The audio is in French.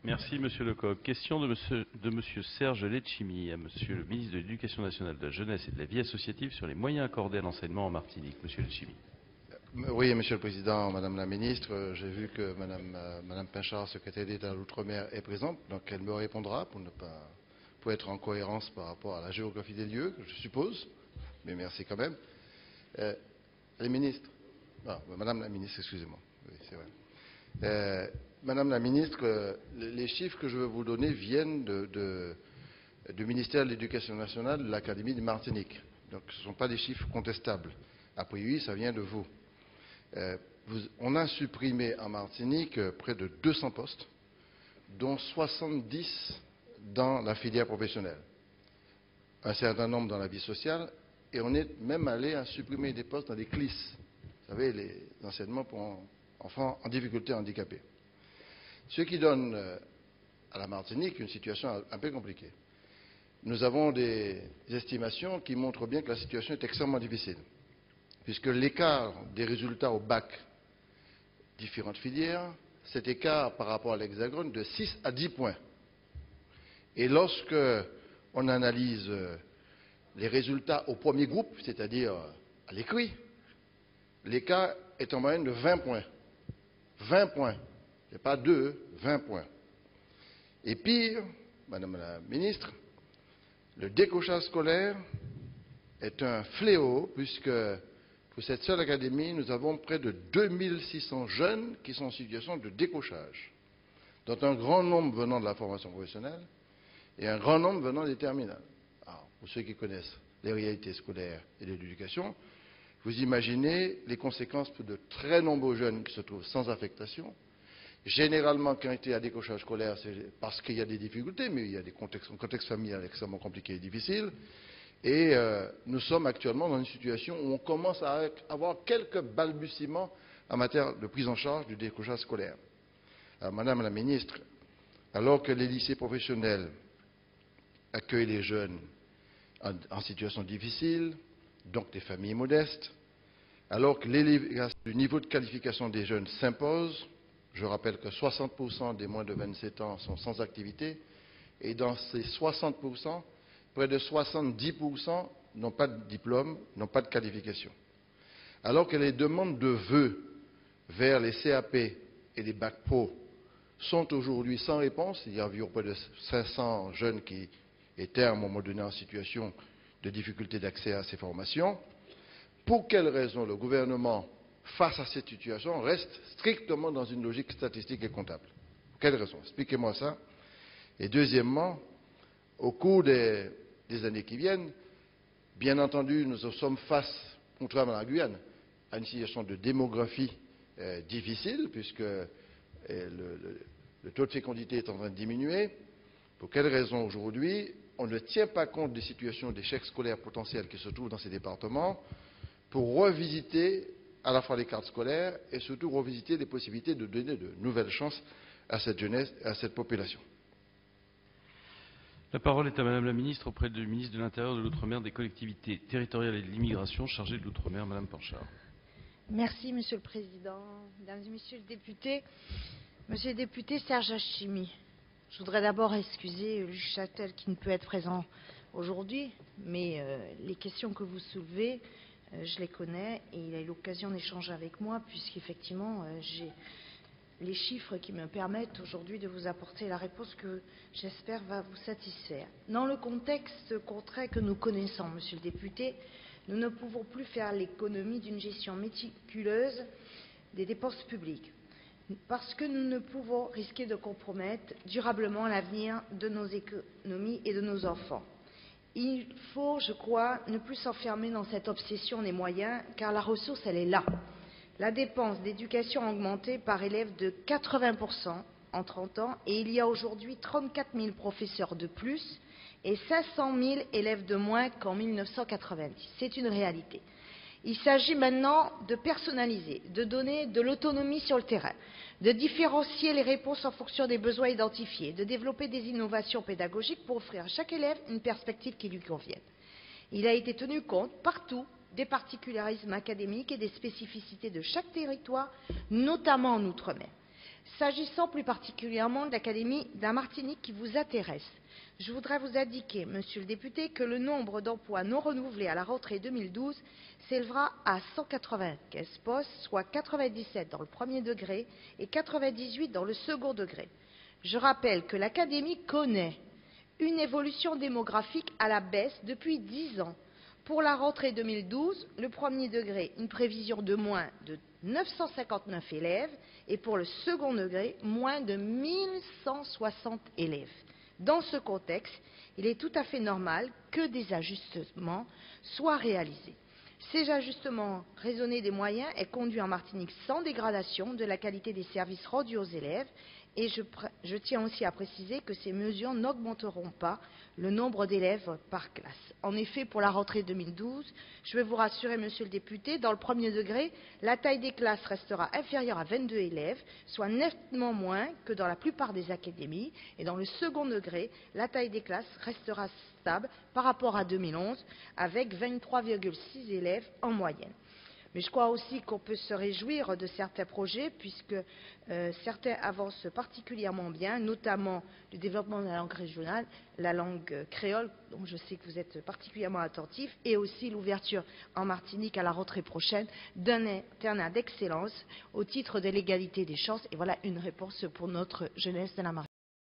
Merci, Monsieur Lecoq. Question de monsieur Serge Letchimy à Monsieur le ministre de l'Éducation nationale, de la Jeunesse et de la Vie associative sur les moyens accordés à l'enseignement en Martinique. Monsieur Letchimy. Oui, Monsieur le Président, Madame la Ministre, j'ai vu que Madame Pinchard, secrétaire d'État à l'Outre-mer, est présente, donc elle me répondra pour être en cohérence par rapport à la géographie des lieux, je suppose, mais merci quand même. Les ministres, Madame la Ministre, excusez-moi, oui, c'est vrai. Madame la Ministre, les chiffres que je vais vous donner viennent du ministère de l'Éducation nationale de l'Académie de Martinique. Donc ce ne sont pas des chiffres contestables. A priori, ça vient de vous. On a supprimé en Martinique près de 200 postes, dont 70 dans la filière professionnelle, un certain nombre dans la vie sociale, et on est même allé à supprimer des postes dans les CLIS, vous savez, les enseignements pour enfants en difficulté handicapés. Ce qui donne à la Martinique une situation un peu compliquée. Nous avons des estimations qui montrent bien que la situation est extrêmement difficile, puisque l'écart des résultats au bac, différentes filières, cet écart par rapport à l'Hexagone de 6 à 10 points. Et lorsque on analyse les résultats au premier groupe, c'est-à-dire à l'écrit, l'écart est en moyenne de 20 points. 20 points. Ce n'est pas 2, 20 points. Et pire, Madame la Ministre, le décrochage scolaire est un fléau, puisque pour cette seule académie, nous avons près de 2600 jeunes qui sont en situation de décrochage, dont un grand nombre venant de la formation professionnelle et un grand nombre venant des terminales. Alors, pour ceux qui connaissent les réalités scolaires et de l'éducation, vous imaginez les conséquences pour de très nombreux jeunes qui se trouvent sans affectation. Généralement, quand il y a décrochage scolaire, c'est parce qu'il y a des difficultés, mais il y a un contexte familial extrêmement compliqué et difficile. Et nous sommes actuellement dans une situation où on commence à avoir quelques balbutiements en matière de prise en charge du décrochage scolaire. Alors, Madame la Ministre, alors que les lycées professionnels accueillent les jeunes en situation difficile, donc des familles modestes, alors que l'élévation du niveau de qualification des jeunes s'impose, je rappelle que 60% des moins de 27 ans sont sans activité, et dans ces 60%, près de 70% n'ont pas de diplôme, n'ont pas de qualification. Alors que les demandes de vœux vers les CAP et les bacs pro sont aujourd'hui sans réponse, il y a environ près de 500 jeunes qui étaient à un moment donné en situation de difficulté d'accès à ces formations. Pour quelles raisons le gouvernement, face à cette situation, reste strictement dans une logique statistique et comptable? Pour quelles raisons? Expliquez-moi ça. Et deuxièmement, au cours des années qui viennent, bien entendu, nous sommes face, contrairement à la Guyane, à une situation de démographie difficile, puisque le taux de fécondité est en train de diminuer. Pour quelles raisons aujourd'hui on ne tient pas compte des situations d'échec scolaire potentiels qui se trouvent dans ces départements pour revisiter à la fois les cartes scolaires et surtout revisiter les possibilités de donner de nouvelles chances à cette jeunesse et à cette population? La parole est à Madame la Ministre auprès du ministre de l'Intérieur, de l'Outre-mer, des collectivités territoriales et de l'immigration chargée de l'Outre-mer, Madame Panchard. Merci, Monsieur le Président. Mesdames et Messieurs les députés, Monsieur le député Serge Letchimy, je voudrais d'abord excuser Luc Châtel qui ne peut être présent aujourd'hui, mais les questions que vous soulevez, je les connais et il a eu l'occasion d'échanger avec moi puisqu'effectivement j'ai les chiffres qui me permettent aujourd'hui de vous apporter la réponse que j'espère va vous satisfaire. Dans le contexte contraint que nous connaissons, Monsieur le député, nous ne pouvons plus faire l'économie d'une gestion méticuleuse des dépenses publiques, parce que nous ne pouvons risquer de compromettre durablement l'avenir de nos économies et de nos enfants. Il faut, je crois, ne plus s'enfermer dans cette obsession des moyens, car la ressource, elle est là. La dépense d'éducation a augmenté par élève de 80% en 30 ans et il y a aujourd'hui 34 000 professeurs de plus et 500 000 élèves de moins qu'en 1990. C'est une réalité. Il s'agit maintenant de personnaliser, de donner de l'autonomie sur le terrain, de différencier les réponses en fonction des besoins identifiés, de développer des innovations pédagogiques pour offrir à chaque élève une perspective qui lui convienne. Il a été tenu compte partout des particularismes académiques et des spécificités de chaque territoire, notamment en Outre-mer. S'agissant plus particulièrement de l'Académie de la Martinique qui vous intéresse, je voudrais vous indiquer, monsieur le député, que le nombre d'emplois non renouvelés à la rentrée 2012 s'élèvera à 195 postes, soit 97 dans le premier degré et 98 dans le second degré. Je rappelle que l'Académie connaît une évolution démographique à la baisse depuis 10 ans. Pour la rentrée 2012, le premier degré, une prévision de moins de 959 élèves et pour le second degré, moins de 1160 élèves. Dans ce contexte, il est tout à fait normal que des ajustements soient réalisés. Ces ajustements raisonnés des moyens aient conduit en Martinique sans dégradation de la qualité des services rendus aux élèves et je tiens aussi à préciser que ces mesures n'augmenteront pas le nombre d'élèves par classe. En effet, pour la rentrée 2012, je vais vous rassurer, monsieur le député, dans le premier degré, la taille des classes restera inférieure à 22 élèves, soit nettement moins que dans la plupart des académies. Et dans le second degré, la taille des classes restera stable par rapport à 2011, avec 23,6 élèves en moyenne. Mais je crois aussi qu'on peut se réjouir de certains projets, puisque certains avancent particulièrement bien, notamment le développement de la langue régionale, la langue créole, dont je sais que vous êtes particulièrement attentifs, et aussi l'ouverture en Martinique à la rentrée prochaine d'un internat d'excellence au titre de l'égalité des chances. Et voilà une réponse pour notre jeunesse de la Martinique.